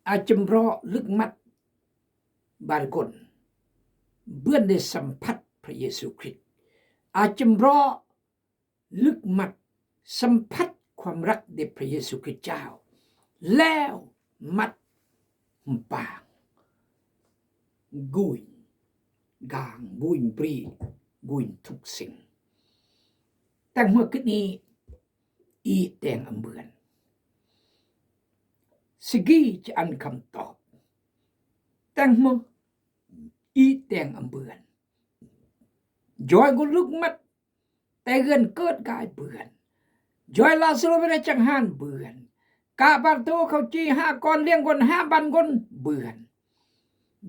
อาจำรอลึกมัดบารกลเบื่อได้สัมผัสพระเยซูคริสต์อาจำรอลึกมัดสัมผัสความรักเด็จพระเยซูคริสต์เจ้าแล้วมัดปางกุยกางบุญปรีกุยทุกสิ่งแต่เมื่อคืนนี้อีแตงอำเบือนสิกีจะอันคำตอบแต่เมื่ออีแตงอำเบือนจอยกุลึกมัดแต่เงินเกิดกายเบือนจอยลาสโลเวรจังหันเบือนกาบาโตเขาจี5 ก้อนเลี้ยงคน5 บันคนเบือน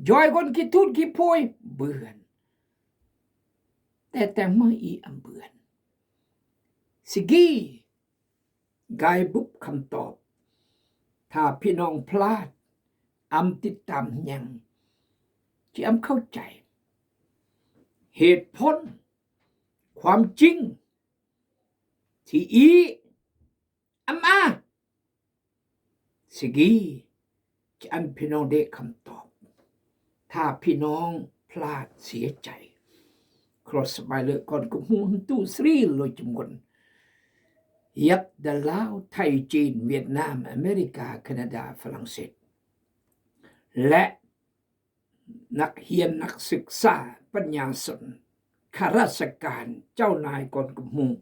จอยคนคิดทุนคิดโพยเบือนแต่เมื่ออีอำเบือนสิกีกายบุบคำตอบถ้าพี่น้องพลาดอำติดตามยังที่อำเข้าใจเหตุผลความจริงที่อีอำอาสิกีจะอันพี่น้องได้คำตอบถ้าพี่น้องพลาดเสียใจครอสบายเลยก่อนก็มุ่งตู้สรีลอยจมวนยับดลาวไทยจีนเวียดนามอเมริกาแคนาดาฝรั่งเศสและนักเรียนนักศึกษาปัญญาชนข้าราชการเจ้านายก่อนก็มุ่ง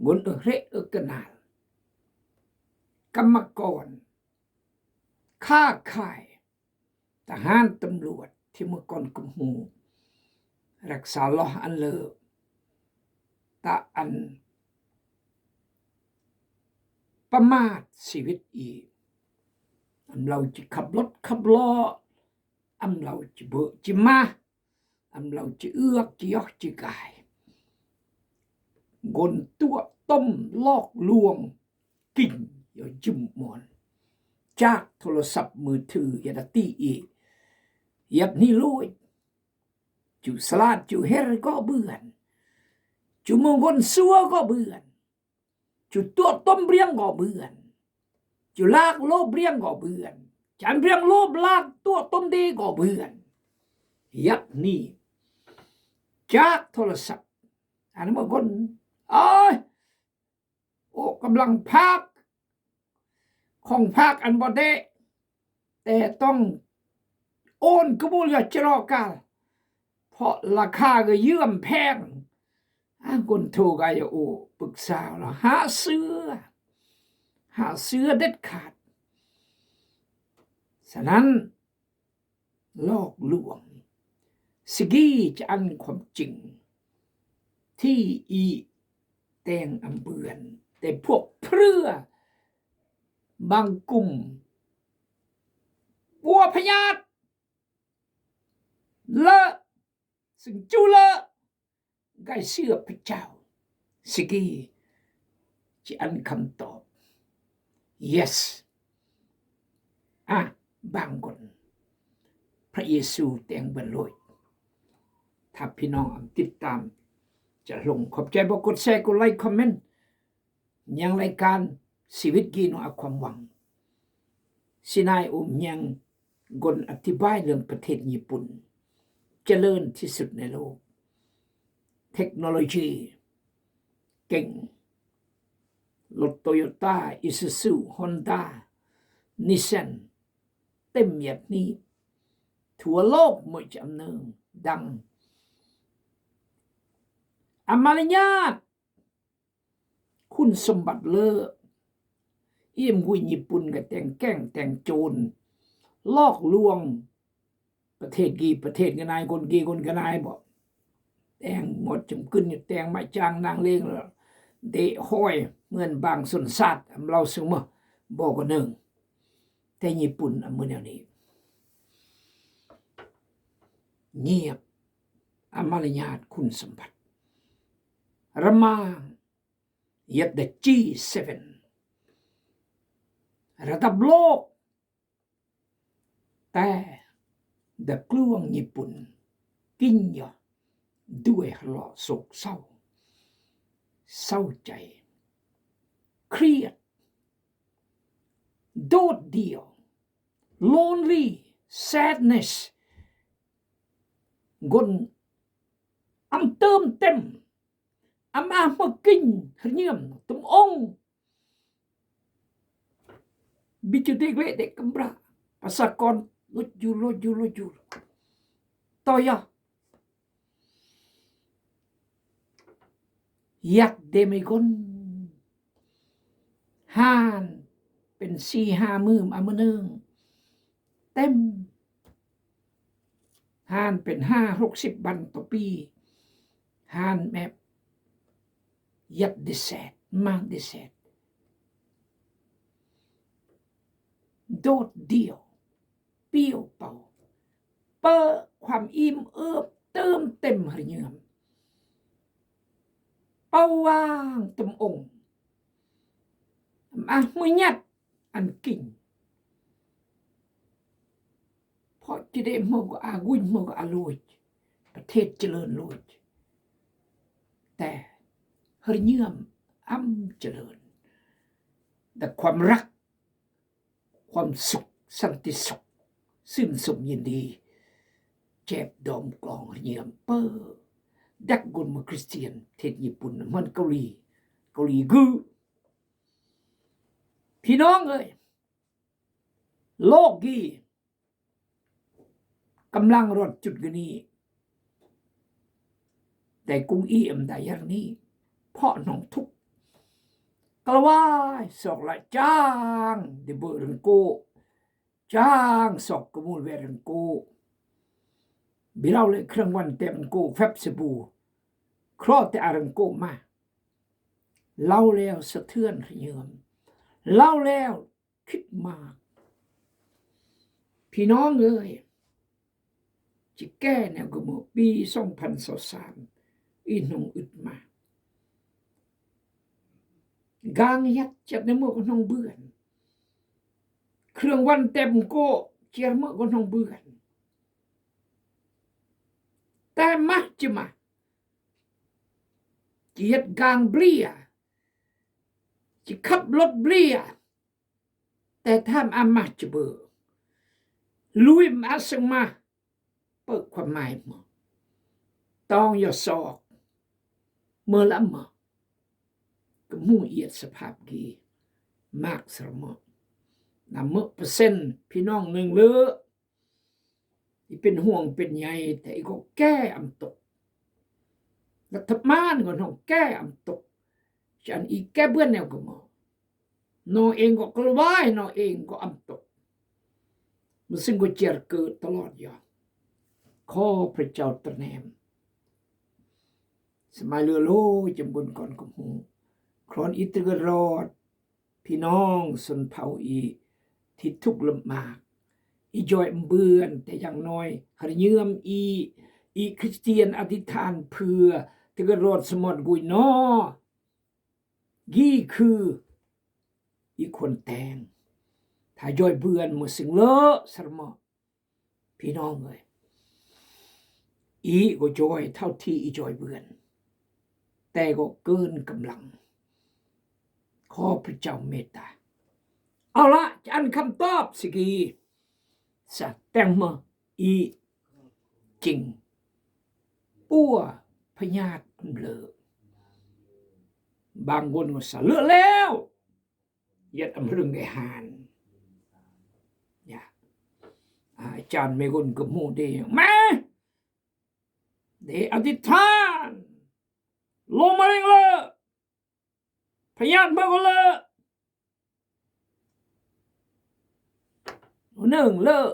งนเรกนาลกรรมกรค้าขายทหารตำรวจที่เมื่อก่อนก็มุ่งรักษาลออันเลอตาอันประมาทชีวิตอีกเราจะขับรถขับล้อเราจะเบิกจะมาเราจะเอื้อกจะยอกจะกายกนตัวต้มลอกลวงกินอย่าจุ่มมอนจากโทรศัพท์มือถืออย่าตีอีกยับนี่ลุยจูสลาดจูเฮรก็เบื่อนจูมงคลซัวก็เบื่อนจูตัวต้มเรียงก็เบื่อนจูลากโลบเรียงก็เบื่อนจันเรียงโลบลากตัวต้มดีก็เบื่อนยับนี่จากโทรศัพท์อันเมื่อคนโอ้กำลังพักของพักอันบ่ได้แต่ต้องโอนกระบุลจะรอกันเพราะราคาก็เยื่อมแพงคนโทรกันอย่าโอ้ปรึกษาเราหาเสื้อเด็ดขาดฉะนั้นลอกลวงสิกีจะอันความจริงที่อีแตงอำเบือนแต่พวกเพื่อบางกลุ่มวัวพยาธิเลอะซึ่งจูเลอะไกเชื่อพระเจ้าสิกีจะอันคำตอบ yes บางคนพระเยซูแตงบันลอยถ้าพี่น้องติดตามจะลงขอบใจบอกกดแชร์กดไลค์คอมเมนต์ยังรายการชีวิตกีโนอาความหวังสินายยังกนอธิบายเรื่องประเทศญี่ปุ่นเจริญที่สุดในโลกเทคโนโลยีเก่งรถโตโยต้าอิซูซุฮอนด้านิสสันเต็มแบบนี้ทั่วโลกหมดจำเนินดังอมารยาทคุณสมบัติเลิศเอี่ยมกุยญี่ปุ่นกับแต่งแกล้งแต่งโจรลอกลวงประเทศกีประเทศกันนายคนกีคนกันนายบอกแต่งหมดจมขึ้นอยู่แต่งไม่จางนางเลงแล้วเดะห้อยเหมือนบางส่วนสัตว์เราสมมติบอกกันหนึ่งแต่ญี่ปุ่นเมื่อแนวนี้เงียบอมารยาทคุณสมบัติระมายัดเดG7ระดับโลกแต่เด็กกลวงญี่ปุ่นกินยาด้วยหลอโศกเศร้าใจเครียดโดดเดี่ยว lonely sadness กนเติมเต็มมากินเงียบตุมองบิจุเด็กเวเด็กกำราภาษากรลุจูต่อยยักเดมิกนหานเป็น4-5 มื้อมื้อนึงเต็มหานเป็น5-60 วันต่อปีหานแมบยัดดิเศษมากดิเศษโดดเดี่ยวเปี้ยวเป่าเปิดความอิ่มเอิบเติมเต็มหรือเงื่อมเป้าว่างตุมองมือยัดอันกิ่งเพราะจะได้มองอาวุ่นมองอาลุยประเทศเจริญลุยแต่หรือเงื่อมเจริญแต่ความรักความสุขสันติสุขซึ่งสมยินดีเจ็บดอมกลองเงียมเปอร์ดักกุลมาคริสเตียนเทศญี่ปุ่นมันเกาหลีกือพี่น้องเอ้ยโลกกี้กำลังรถจุดกันนี้แต่กุ้งได้อย่างนี้เพราะน้องทุกกละว่าสอกละจ้างเดเบอร์นโกจ้างสอกกมูลเวรนโกบิเราเลยเครื่องวันเต็มโกเฟบสบูครอแต่อารังโกมาเล่าแล้วสะเทือนเยือมเล่าแล้วคิดมากพี่น้องเอ้ยจะแก้แนวกมือปี2023อีนงอึดมากางยัดจัดในมือของน้องเบื่อนเครื่องวันเต็มโกเจียมือของน้องเบื่อนแต่มาจะมาเจียดกางเบลียจะขับรถเบลียแต่ถ้ามาจะเบื่อลุยมาสังมาเปิดความหมายมาต้องอย่าสอกเมื่อละมาก็มู่เอียดสภาพกีมากสมองนำ%พี่น้องหนึ่งเลือที่เป็นห่วงเป็นใยแต่ก็แก้ตกรัฐบาลก็ต้องแก้ตกฉันอีกแก้เบื้องแนวก็มอนอเองก็กลวายนอเองก็ตกมันซึ่งก็เจริญเกิดตลอดอย่างขอพระเจ้าตรัสแนมสมัยเรือโลจำบนก่อนกับหูครอนอิตรกรอดพี่น้องสนเผาอีที่ทุกข์ลำบากอีจอยเบื่อนแต่อย่างน้อยหรเยื่อมอีคริสเตียนอธิษฐานเพื่อตกรอดสมอดกุยนอยี่คืออีคนแต่งถ้าจอยเบื่อนมือสิงเลอะสมอพี่น้องเลยอีก็จอยเท่าที่อีจอยเบื่อนแต่ก็เกินกำลังขอพระเจ้าเมตตาเอาละจะอันคำตอบสิกีสัตแตงมาอีจริงปัวพญาตเลอบางคนก็สะเลือแล้วยัดอำรึงไอหานอาจารย์ไม่คนกับมูเดียแม่เดอธิษฐานลงมาเองเลยพยานมาก็เลยหนึ่งเลิก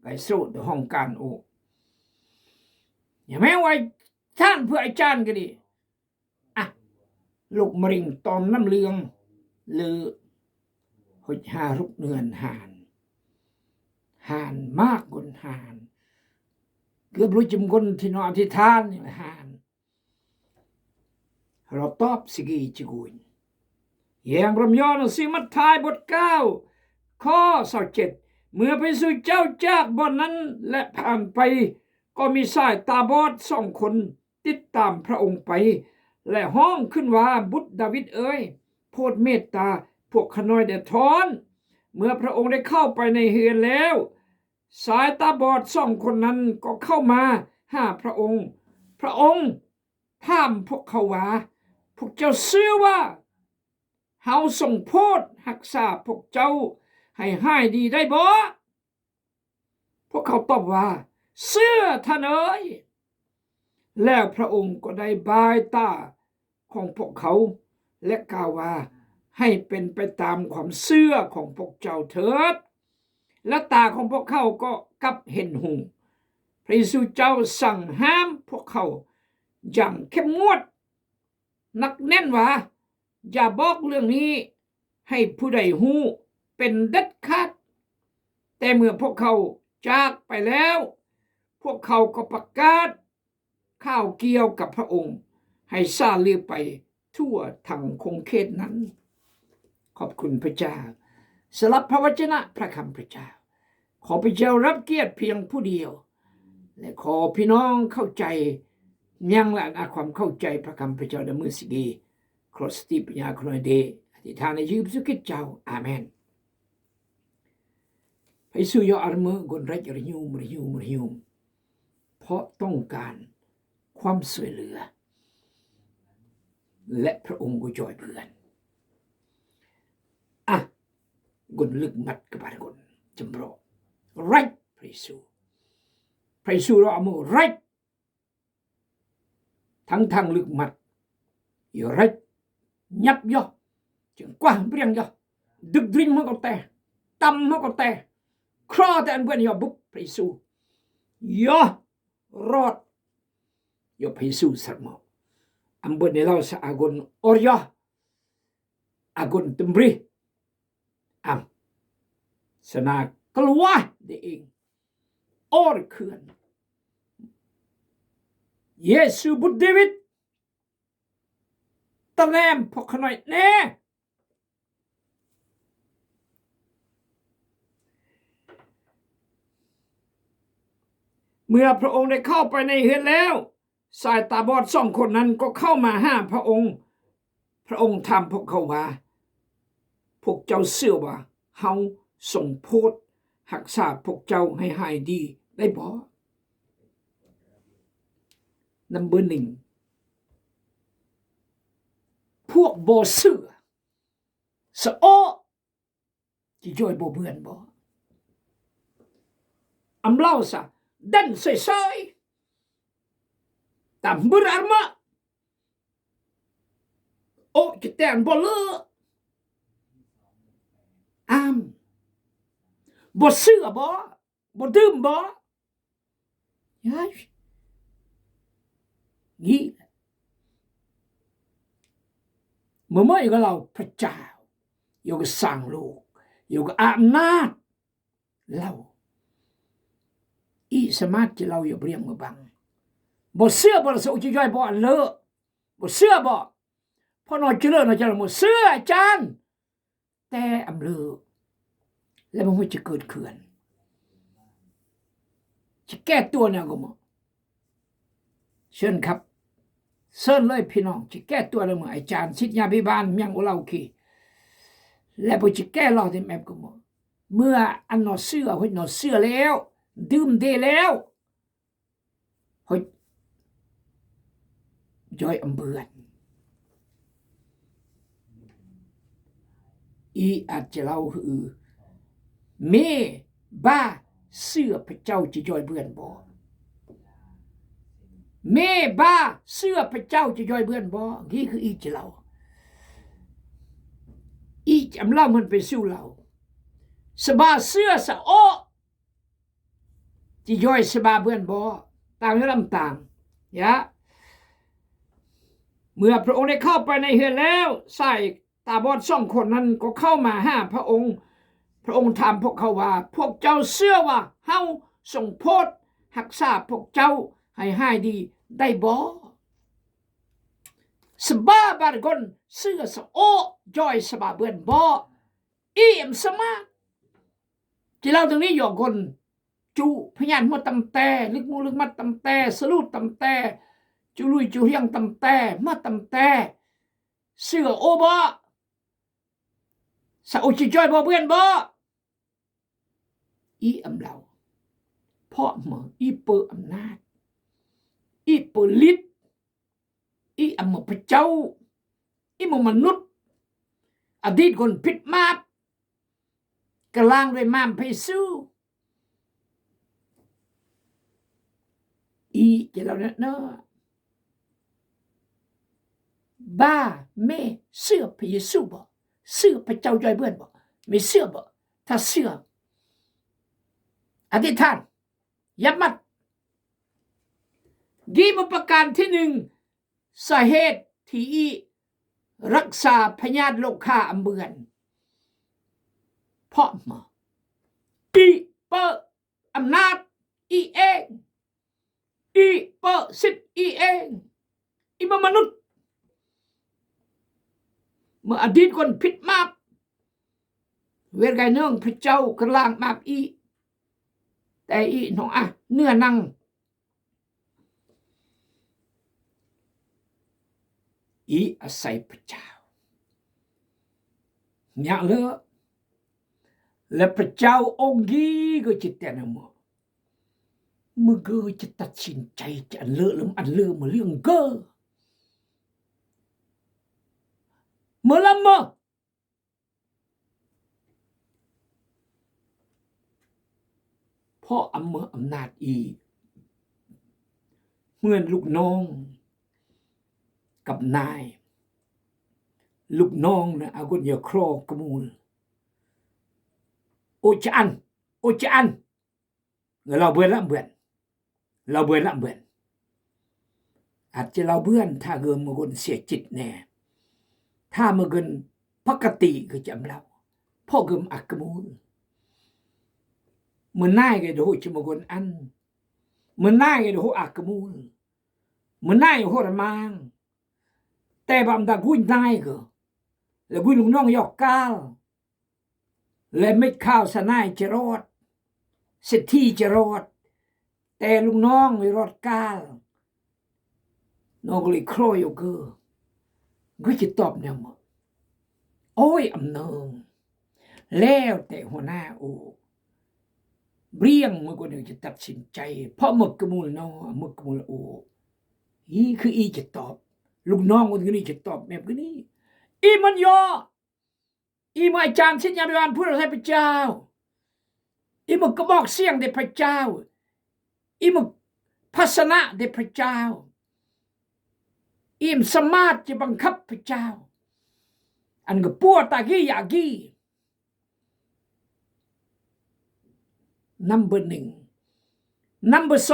ไปสู้ในห้องการโออย่าแม้ว่าท่านเพื่ออาจารย์ก็ดีลูกมะริงตอมน้ำเลืองหรือหดหารุกเนือนหานมากกว่าหานเกือบรู้จำคนที่นอนที่ทานนี่หานเราตอบสิกีจิกุยอย่างรำยอนสิมัททายบท9ข้อ27เมื่อไปสู่เจ้าจากบ่อนนั้นและผ่านไปก็มีสายตาบอด2 คนติดตามพระองค์ไปและห้องขึ้นว่าบุตรดาวิดเอ๋ยโปรดเมตตาพวกขน้อยแด่ทอน เมื่อพระองค์ได้เข้าไปในเฮือนแล้วสายตาบอด2 คนนั้นก็เข้ามาหาพระองค์พระองค์ถามพวกเขาว่าพวกเจ้าเชื่อว่าเฮาส่งโพธิรักษาพวกเจ้าให้หายดีได้บ่พวกเขาตอบว่าเชื่อท่านเอ๋ยแล้วพระองค์ก็ได้บายตาของพวกเขาและกล่าวว่าให้เป็นไปตามความเชื่อของพวกเจ้าเถิดและตาของพวกเขาก็กลับเห็นหูพระเยซูเจ้าสั่งห้ามพวกเขาอย่างเข้มงวดหนักแน่นว่าอย่าบอกเรื่องนี้ให้ผู้ใดหูเป็นเด็ดขาดแต่เมื่อพวกเขาจากไปแล้วพวกเขาก็ประกาศข่าวเกี่ยวกับพระองค์ให้ซาลือไปทั่วทั้งคงเขตนั้นขอบคุณพระเจ้าสำหรับพระวจนะพระคำพระเจ้าขอพระเจ้ารับเกียรติเพียงผู้เดียวและขอพี่น้องเข้าใจยังและอาความเข้าใจพระคำพระเจ้าในมือสิดีครอสติปัญญาครอยเดอธิษฐานในชื่อพระสุขิตเจ้าอาเมนพระเยซูยออาร์เมกนรักระยุมเพราะต้องการความช่วยเหลือและพระองค์ก็ช่วยเพื่อนกนลึกมัดกับกนจำรอไรพระเยซูเราเอามือไรทั้งลึกมัดอยู่ไรยับย่อจึงกว้างเปรี้ยงย่อดึกดริ้งมันก็แต่ตำมันก็แต่ครอแต่อันเพื่อนย่อบุกพระเยซูย่อรอดย่อพระเยซูสักหมออันเพื่อนในเราสะอากนอรยออากนตึมบรีสนากลัวได้เองออร์เขื่อนเยซูบุตรเดวิดตะแลมพวกขน่อยแน่เมื่อพระองค์ได้เข้าไปในเฮือนแล้วสายตาบอด2 คนนั้นก็เข้ามาหาพระองค์พระองค์ถามพวกเขาว่าพวกเจ้าเชื่อว่าเฮาส่งโพธิรักษาพวกเจ้าให้หายดีได้บ่นัมเบอร์ 1พวกบ่เชื่อสะอ้อที่จ่อยบ่เบื่อนบ่อำเล่าซะดันใส่ตามเบอร์อาร์มาโอ้จะแต่งบ่เลอบ่เชื่อบ่ดื่มบ่ยัยงี้เมื่ออยู่กับเราพระเจ้าอยู่กับสร้างโลกอยู่กับอำนาจเราอีสมาธิเราอยู่เรียงมือบังบ่เชื่อบ่สุจิย่อยบ่เลอบ่เชื่อบ่พอน้อยเจริญบ่เชื่ออาจารย์แต่อำเลอแล้วมันจะเกิดขึ้นจะแก้ตัวเนี่ยก็มั้งเชิญครับเชิญเลยพี่น้องจะแก้ตัวเลยมั้งอาจารย์ศิษยาภิบาลเมียงอุเราคีและพอจะแก้เราที่แม่ก็มั้งเมื่ออันนอเสื้อเฮ้ยนอเสื้อแล้วดื่มได้แล้วเฮ้ยย่อยอำเบือนอีอาจจะเล่าคือเมบ้าเสื้อพระเจ้าจะย่อยเบือนบ่เมบ้าเสื้อพระเจ้าจะย่อยเบือนบ่นี่คืออีจะเล่าอีจำเล่ามันไปสู้เราสบาเสื้อสะโอจะย่อยสบาเบือนบ่ต่างกันลำต่างยะเมื่อพระองค์ได้เข้าไปในเฮือนแล้วใส่ตาบอด2 คนนั้นก็เข้ามาหาพระองค์ถามพวกเขาว่าพวกเจ้าเชื่อว่าเฮาส่งโพธิรักษาพวกเจ้าให้หายดีได้บ่สบาบารกนเสื้อสะโอย่อยสบาเบือนบ่อีมสมาที่เราตรงนี้อยู่คนจูพยานมาตำแต่ลึกมูลึกมัดตำแต่สรุปตำแต่จุลุยจุเฮียงตำแต่มาตำแต่เสื้อโอบ่สะโอจิจ้อยบ่เบือนบ่ อีอำเราเพราะเหมืออีเปอร์อำนาจอีเปอร์ฤทธิ์อีอำพระเจ้าอีมนุษย์อดีตคนผิดมากกลางด้วยมามไปสู้อีจะเราเนอะบ้าแม่เชื่อพระเยซูบ่เชื่อพระเจ้าจอยเบื่อนบ่ไม่เชื่อบ่ถ้าเชื่ออธิษฐานยับมัดกีมประการที่หนึ่งสาเหตุที่รักษาพยาธิโรคฆ่าอำเบือนเพราะมาอีเปอร์อำนาจอีเองอีเปอร์สิทธิ์อีเองอีมนุษย์เมื่ออดีตคนผิดมากเวรไกเนื่องพระเจ้ากลางมากอีแต่อีน้องเนื้อนังอีอาศัยพระเจ้าอย่างเลอะและพระเจ้าองค์กีก็จะแต่นมมือก็จะตัดสินใจจะอันเลอะหรืออันเลอะมาเรื่องเกอเมื่อละเมื่อพ่ออำนาจอีเหมือนลูกน้องกับนายลูกน้องนะอากุญยาครอกมูลโอจันเราเบื่อละเบื่อนอาจจะเราเบื่อนถ้าเกิดมือคนเสียจิตแน่ถ้ามือคนปกติก็จำเราพ่อเกิมอักมูลมันน่ายก็ดูชิมคนอันมันน่ายก็ดูอักมูลมันน่ายโหระมังแต่บางตากุ้ยน่ายก็แล้วกุ้ยลุงน้องยอกก้าวและไม่ข้าวสนายจะรอดเศรษฐีจะรอดแต่ลุงน้องไม่รอดก้าวน้องเลยครอยอยู่ก็จะตอบเนี่ยมั้งโอ้ยอำเนิงแล้วแต่หัวหน้าโอเบี้ยงมันก็เดี๋ยวจะตัดสินใจเพราะหมึกกมูลน้องหมึกกมูลโออีคืออีจะตอบลูกน้องคนนี้จะตอบแบบนี้อีมันยออีมาอาจารย์สิญญาณวิญญาณพูดอะไรพระเจ้าอีมึกก็บอกเสียงเด็พระเจ้าอีมึกพัฒนาเด็พระเจ้าอีมสามารถจะบังคับพระเจ้าอันก็ปวดตากี้อยากกี้number 1 number 2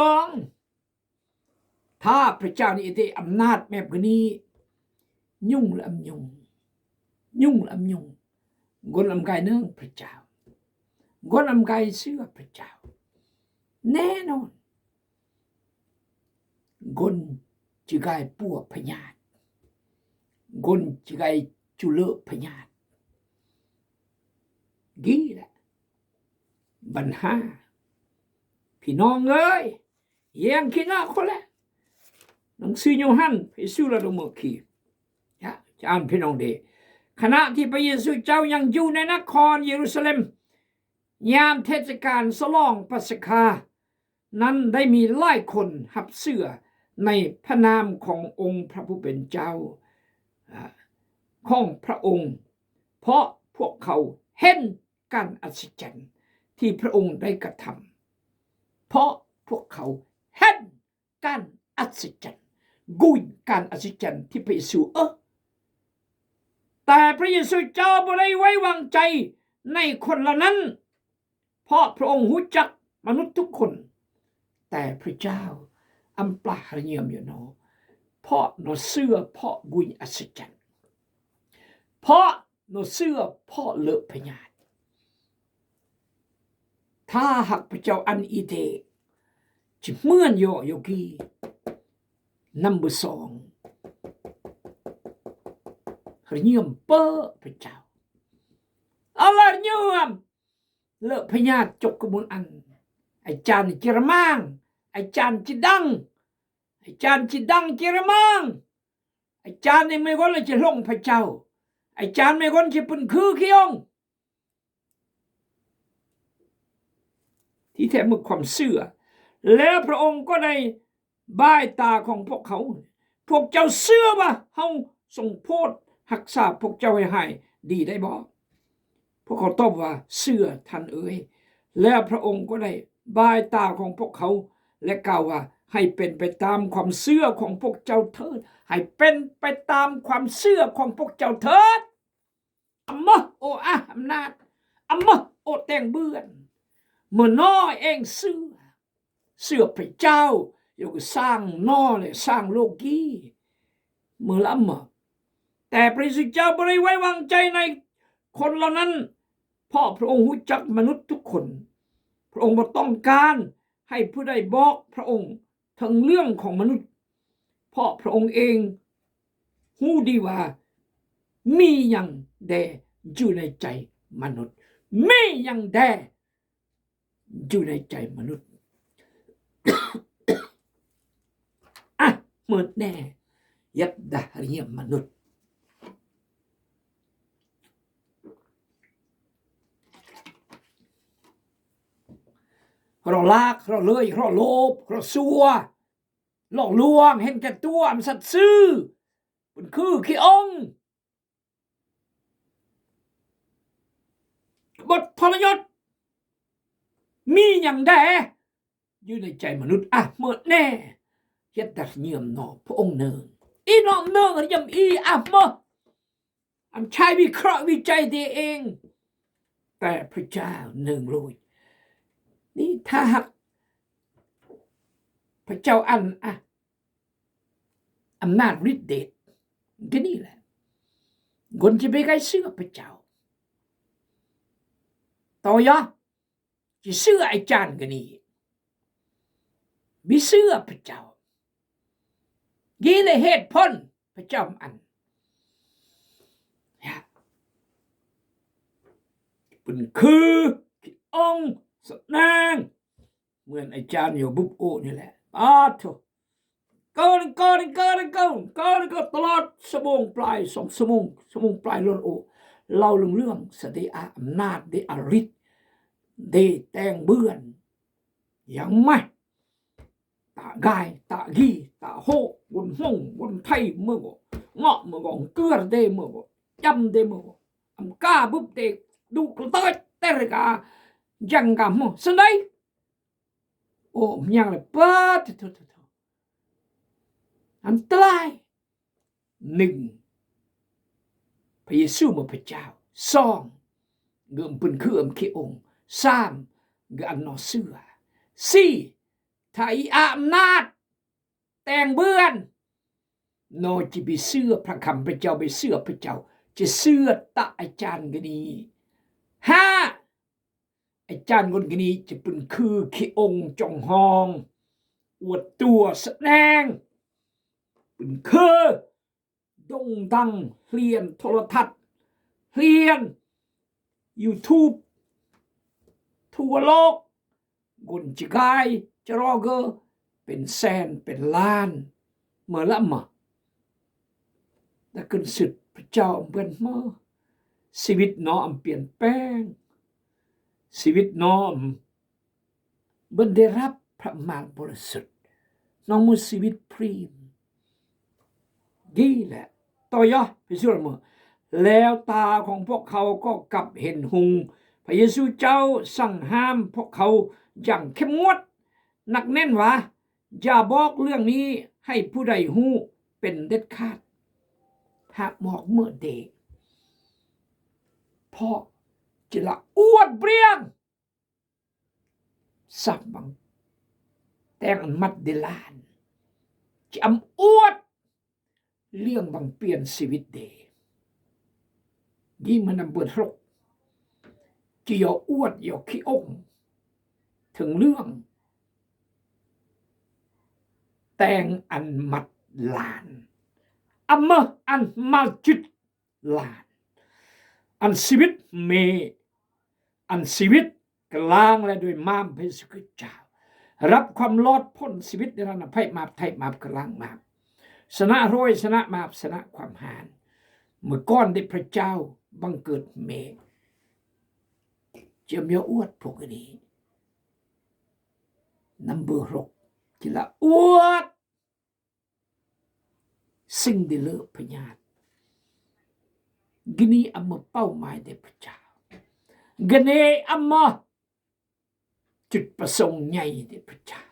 ถ้าพระเจ้านี่ได้อำนาจแบบนี้ยุ่งละยุ่งกนลำกายเนื่องพระเจ้ากนลำกายเชื่อพระเจ้าแน่นอนกนจะกายปัวพญาตกนจะกายจุเลพญาตดีแหละปัญหาพี่น้องเอ้ยยังคิดนะคนละหนังสือโยฮันพระเยซูละดมขีจะอ่านพี่น้องดีขณะที่พระเยซูเจ้ายังอยู่ในนครเยรูซาเล็มยามเทศกาลฉลองปัสกานั้นได้มีหลายคนหับเสื้อในพระนามขององค์พระผู้เป็นเจ้าของพระองค์เพราะพวกเขาเห็นการอัศจรรย์ที่พระองค์ได้กระทำเพราะพวกเขาเห็นการอัศจรรย์กุยการอัศจรรย์ที่พระเยซูแต่พระเยซูเจ้าไม่ได้ไว้วางใจในคนเหล่านั้นเพราะพระองค์รู้จักมนุษย์ทุกคนแต่พระเจ้าอำปลาเยี่ยมอยู่เนาะเพราะนเสื้อเพราะกุยอัศจรรย์เพราะนเสื้อเพราะเลือพญาตถ้าหากพระเจ้าอันอีเดจะเหมือนโยกีnumber 2เยี่ยมเปอพระเจ้าอะไรเยี่ยมเลือพญาตจกกมุลอันไอจานจิรมังไอจานจิดังจิรมังไอจานนี่ไม่ก้อนเลยจะลงพระเจ้าไอจานไม่ก้อนจะเป็นคือขี้อง ที่แท้เมื่อความเชื่อแล้วพระองค์ก็ได้บ้ายตาของพวกเขาพวกเจ้าเชื่อว่าเฮาทรงโพธิรักษาพวกเจ้าให้หายดีได้บ่พวกเขาตอบว่าเชื่อท่านเอ๋ยแล้วพระองค์ก็ได้บ้ายตาของพวกเขาและกล่าวว่าให้เป็นไปตามความเชื่อของพวกเจ้าเถิดให้เป็นไปตามความเชื่อของพวกเจ้าเถิดอัมมะโออำนาจอัมมะโอแต่งเบื่อนเมื่อน้อยเองเชื่อพระเจ้าอยู่ก็สร้างน้อเลยสร้างโลกีเมื่อละมาแต่พระเจ้าไม่ได้ไว้วางใจในคนเหล่านั้นเพราะพระองค์รู้จักมนุษย์ทุกคนพระองค์บ่ต้องการให้ผู้ใดบอกพระองค์ถึงเรื่องของมนุษย์เพราะพระองค์เองรู้ดีว่ามีอย่างใดอยู่ในใจมนุษย์มีอย่างใดอยู่ในใจมนุษย์อ่ะหมดแน่ยัดดาเรียมนุษย์เราลากเราเลยเราโลภเราซัวหลอกลวงเห็นแก่ตัวมันสัตย์ซื่อมันคือขี้องบททรยศมีอย่างใดอยู่ในใจมนุษย์อ่ะเมื่อแน่เฮ็ดดัดเยี่ยมนอพระองค์เนิงอีนอเนิงยำอีอ่ะเมื่ออันใช้วิเคราะห์วิจัยตัวเองแต่พระเจ้าเนิงรู้นี่ถ้าหากพระเจ้าอันอำนาจฤทธิ์เดชก็นี่แหละคนจะไปใกล้เชื่อพระเจ้าต่อยะจะเชื่อไอ้จานกันนี่ไม่เชื่อพระเจ้ายี่เลยเหตุผลพระเจ้าอันเป็นคือองค์แสดงเหมือนไอ้จานอยู่บุบโอนี่แหละโถก็ตลอดชั่วโมงปลาย2 ชั่วโมงปลายรถโอเล่าเรื่องสติอำนาจได้อฤทธิ์ได้แต่งเบื่อนยังไม่ตากายตากีตาโหบนห้องบนไทยเมื่อก่เงาะเมื่อก่เกลือเดเมื่อก่จำเดเมื่อก่อำกาบุบเดดูกระต้อยเตระกายังกำมั่สันได้โอ้ยังเลยเปิดอันตราย1พระเยซูมาพระเจ้า2เงื่อมเป็นคือขี้องค์3เงื่อมนอเสือ4ถ้าอีอำนาจแต่งเบื่อนโนจะไปเชื่อพระคำพระเจ้าไปเชื่อพระเจ้าจะเชื่อตาอาจารย์กันนี้5อาจารย์คนนี้จะเป็นคือขี้องค์จงหองอวดตัวแสดงเป็นคือดงดังเรียนโทรทัศน์เรียน YouTube ทั่วโลกกุนจิกายจะรอเกอเป็นแสนเป็นล้านเมื่อละมาแต่ขึ้นสุดพระเจ้าเปลี่ยนมาชีวิตน้อมเปลี่ยนแปลงชีวิตน้อมบันได้รับพระมารบริสุทธิ์น้องมือชีวิตพรีมดีแหละต่อยะไปสู้มือแล้วตาของพวกเขาก็กลับเห็นหุงพระเยซูเจ้าสั่งห้ามพวกเขาอย่างเข้มงวดหนักแน่นว่าอย่าบอกเรื่องนี้ให้ผู้ใดหู้เป็นเด็ดขาดหากบอกเมื่อเด็กพ่อจะละอวดเปรี้ยงสับบังแต่งมัดเดลานจะอวดเรื่องบังเปลี่ยนชีวิตเดยิ่งมันเบิดรกจะอย่าอวดอย่าขี้องถึงเรื่องแต่งอันมัดลานอัมเมอันมาจุดลานอันชีวิตเมอันชีวิตกลางและโดยมามพระสุขเจ้ารับความรอดพ้นชีวิตในระดับไพ่มาไทยมากลางมาชนะรวยชนะมาชนะความหานเมื่อก้อนได้พระเจ้าบังเกิดเมเจียมยอวดพวกนี้ number 6ที่ละอวดสิ่งที่เลิกพญาตกนี้อำมาเป้าหมายเดพระเจ้ากนี้อำมาจุดประสงค์ใหญ่เดพระเจ้า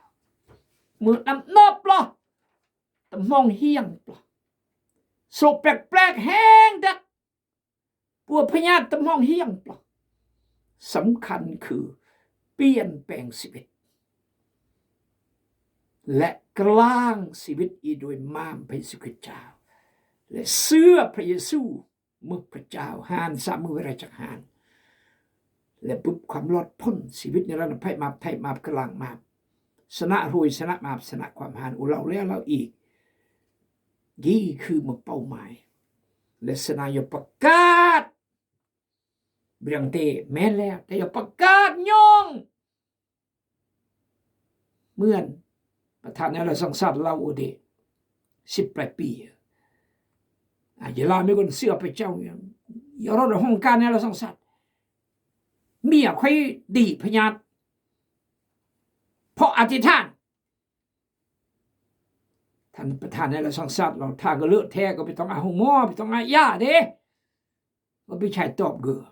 เมื่อนำนอบปลอแต่มองเฮียงปลอโซแปลกแห้งดักปัวพญาตมองเฮียงปลอสำคัญคือเปลี่ยนแปลงชีวิตและกล้างชีวิตอีโดยมามพระเยซูคริสต์เจ้าและเสื้อพระเยซูมือพระเจ้าหานสามมือเวลาจากหานและปุ๊บความรอดพ้นชีวิตในระดับไพ่มาไทยมากลางมาชนะรวยชนะมาชนะความหานอุเราแล้วเราอีกยี่คือมือเป้าหมายและสนายประกาศเบียงเตแม้แล้วแต่อย่าประกาศย่องเหมือนประธานในเราสังสารเราโอเด18 ปีอย่าลาไม่คนเสื้อไปเจ้าอย่ารอดห้องการในเราสังสารเมียค่อยดีพญาตเพราะอธิษฐานท่านประธานในเราสังสารเราถ้าก็เลือดแท้ก็ไปต้องอาหงมอไปต้องอาญาเด้ว่าพี่ชายตอบเกือ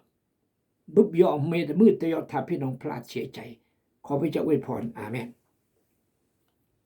บุบยอมเมตมืดแต่ยอดถ้าพี่น้องพลาดเสียใจขอพระเจ้าอวยพรอาเมน